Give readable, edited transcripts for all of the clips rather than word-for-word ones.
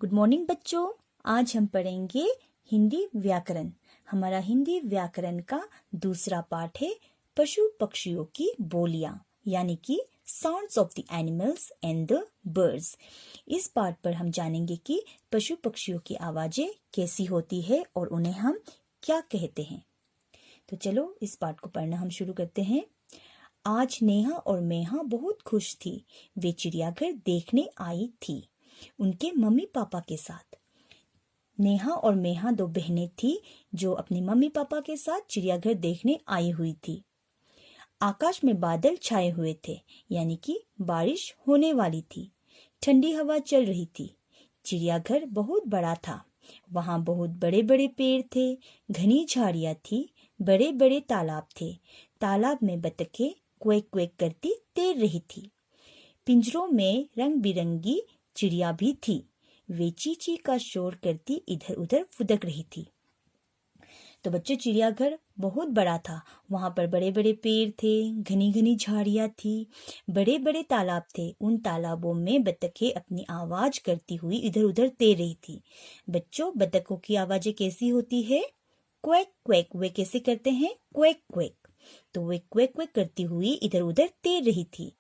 Good morning बच्चों। आज हम पढ़ेंगे हिंदी व्याकरण। हमारा हिंदी व्याकरण का दूसरा पाठ है पशु पक्षियों की बोलियां, यानी कि sounds of the animals and the birds. इस पाठ पर हम जानेंगे कि पशु पक्षियों की आवाजें कैसी होती है और उन्हें हम क्या कहते हैं। तो चलो इस पाठ को पढ़ना हम शुरू करते हैं। आज नेहा और मेहा बहुत खुश थी। वे चिड़ियाघर देखने आई थी उनके मम्मी पापा के साथ। नेहा और मेहा दो बहनें थी जो अपने मम्मी पापा के साथ चिड़ियाघर देखने आई हुई थी। आकाश में बादल छाए हुए थे, यानी कि बारिश होने वाली थी। ठंडी हवा चल रही थी। चिड़ियाघर बहुत बड़ा था। वहां बहुत बड़े बड़े पेड़ थे, घनी झाड़ियां थी, बड़े बड़े तालाब थे। तालाब में बतखें क्वेक क्वेक करती तैर रही थी। पिंजरों में रंग बिरंगी चिड़िया भी थी। वे ची ची का शोर करती इधर उधर फुदक रही थी। तो बच्चों, चिड़ियाघर बहुत बड़ा था। वहां पर बड़े बड़े पेड़ थे, घनी घनी झाड़ियां थी, बड़े बड़े तालाब थे। उन तालाबों में बतखें अपनी आवाज करती हुई इधर उधर तैर रही थी। बच्चों, बतखों की आवाजें कैसी होती है? Quake quake. वे कैसे करते हैं? Quake quake. तो वे क्वेक क्वेक करती हुई इधर उधर तैर रही थी।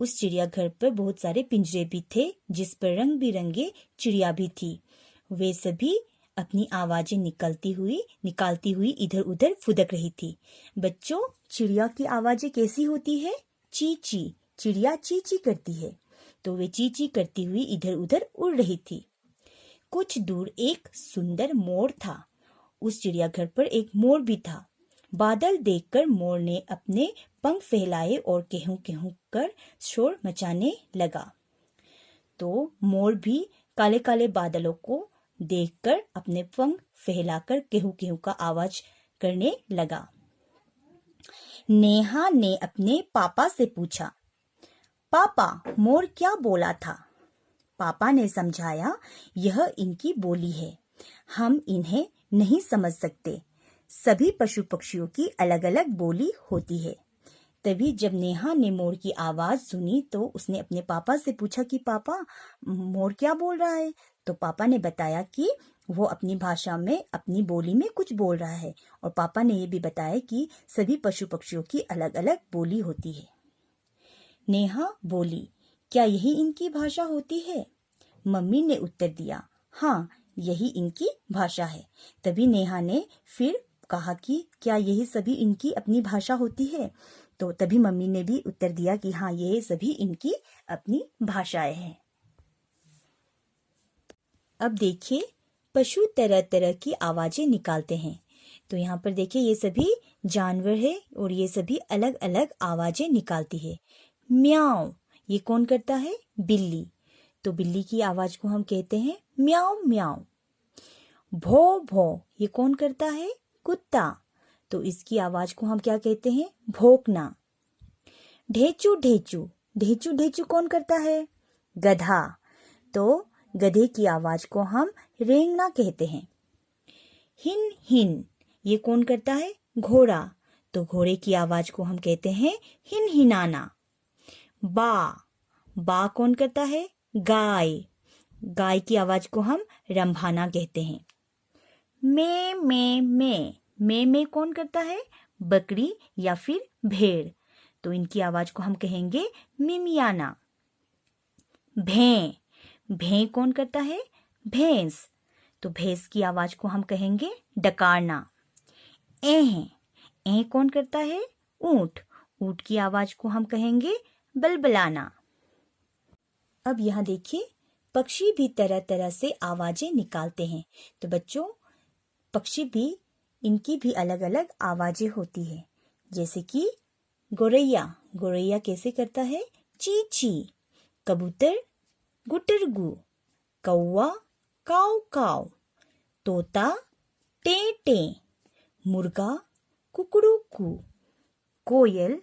उस चिड़ियाघर पर बहुत सारे पिंजरे भी थे जिस पर रंग बिरंगे चिड़िया भी थी। वे सभी अपनी आवाजें निकालती हुई इधर उधर फुदक रही थी। बच्चों, चिड़िया की आवाजें कैसी होती है? ची ची। चिड़िया ची ची करती है। तो वे ची ची करती हुई इधर उधर उड़ रही थी। कुछ दूर एक सुंदर मोर था। उस चिड़ियाघर पर एक मोर भी था। बादल देखकर मोर ने अपने पंख फैलाए और केहू केहू कर शोर मचाने लगा। तो मोर भी काले काले बादलों को देखकर अपने पंख फैलाकर केहू केहू का आवाज करने लगा। नेहा ने अपने पापा से पूछा, पापा, मोर क्या बोला था? पापा ने समझाया, यह इनकी बोली है, हम इन्हें नहीं समझ सकते। सभी पशु पक्षियों की अलग अलग बोली होती है। तभी जब नेहा ने मोर की आवाज सुनी तो उसने अपने पापा से पूछा कि पापा, मोर क्या बोल रहा है? तो पापा ने बताया कि वो अपनी भाषा में, अपनी बोली में कुछ बोल रहा है। और पापा ने ये भी बताया कि सभी पशु पक्षियों की अलग अलग बोली होती है। नेहा बोली, क्या यही इनकी भाषा होती है? मम्मी ने उत्तर दिया, हाँ, यही इनकी भाषा है। तभी नेहा ने फिर कहा कि क्या यही सभी इनकी अपनी भाषा होती है? तो तभी मम्मी ने भी उत्तर दिया कि हाँ, ये सभी इनकी अपनी भाषाएं हैं। अब देखिए, पशु तरह तरह की आवाजें निकालते हैं। तो यहाँ पर देखिए, ये सभी जानवर है और ये सभी अलग अलग आवाजें निकालती है। म्याऊ, ये कौन करता है? बिल्ली। तो बिल्ली की आवाज को हम कहते हैं म्याऊ म्याऊ। भो भो, ये कौन करता है? कुत्ता। तो इसकी आवाज को हम क्या कहते हैं? भौंकना। ढेचू ढेचू, ढेचू ढेचू कौन करता है? गधा। तो गधे की आवाज को हम रेंगना कहते हैं। हिन हिन, ये कौन करता है? घोड़ा। तो घोड़े की आवाज को हम कहते हैं हिन हिनाना। बा, बा कौन करता है? गाय। गाय की आवाज को हम रंभाना कहते हैं। मे मे मे, मे मे कौन करता है? बकरी या फिर भेड़। तो इनकी आवाज को हम कहेंगे मिमियाना। भैं, भैं कौन करता है? भैंस। तो भैंस की आवाज को हम कहेंगे डकारना। ऐह, ऐह कौन करता है? ऊंट। ऊंट की आवाज को हम कहेंगे बलबलाना। अब यहाँ देखिए, पक्षी भी तरह तरह से आवाजें निकालते हैं। तो बच्चों, पक्षी भी, इनकी भी अलग अलग आवाजें होती है। जैसे कि गोरैया, गोरैया कैसे करता है? ची ची। कबूतर गुटरगु। कौवा काव काव। तोता टे टे। मुर्गा कुकड़ूकू। कोयल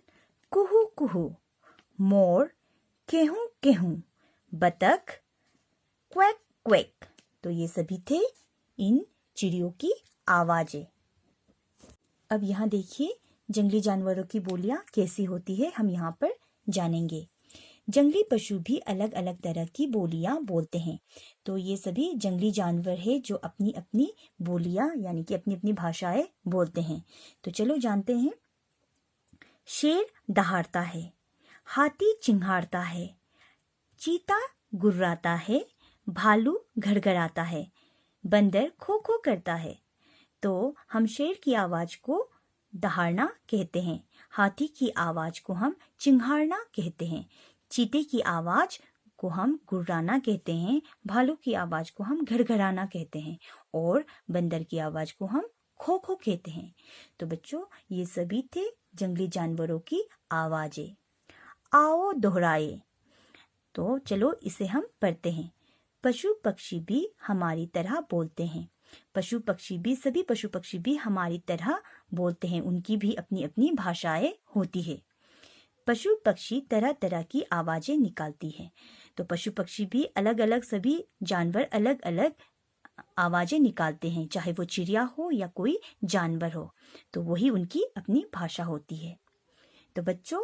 कुहू कुहू। मोर केहू केहू। बतख क्वैक क्वैक। तो ये सभी थे इन चिड़ियों की आवाजें। अब यहाँ देखिए, जंगली जानवरों की बोलियां कैसी होती है, हम यहाँ पर जानेंगे। जंगली पशु भी अलग अलग तरह की बोलियां बोलते हैं। तो ये सभी जंगली जानवर है जो अपनी अपनी बोलियां यानी कि अपनी अपनी भाषाएं बोलते हैं। तो चलो जानते हैं। शेर दहाड़ता है, हाथी चिंघाड़ता है, चीता गुर्राता है, भालू घड़घड़ाता है, बंदर खो खो करता है। तो हम शेर की आवाज को दहाड़ना कहते हैं, हाथी की आवाज को हम चिंघाड़ना कहते हैं, चीते की आवाज को हम गुर्राना कहते हैं, भालू की आवाज को हम घड़घड़ाना कहते हैं और बंदर की आवाज को हम खो खो कहते हैं। तो बच्चों, ये सभी थे जंगली जानवरों की आवाजें। आओ दोहराए। तो चलो इसे हम पढ़ते हैं। पशु पक्षी भी हमारी तरह बोलते हैं। पशु पक्षी भी, सभी पशु पक्षी भी हमारी तरह बोलते हैं, उनकी भी अपनी अपनी भाषाएं होती है। पशु पक्षी तरह तरह की आवाजें निकालती है। तो पशु पक्षी भी अलग अलग, सभी जानवर अलग अलग आवाजें निकालते हैं, चाहे वो चिड़िया हो या कोई जानवर हो, तो वही उनकी अपनी भाषा होती है। तो बच्चों,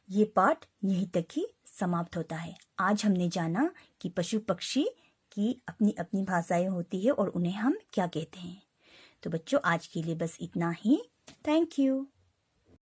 ये पाठ यहीं तक ही समाप्त होता है। आज हमने जाना कि पशु पक्षी की अपनी अपनी भाषाएं होती है और उन्हें हम क्या कहते हैं। तो बच्चों, आज के लिए बस इतना ही। Thank you.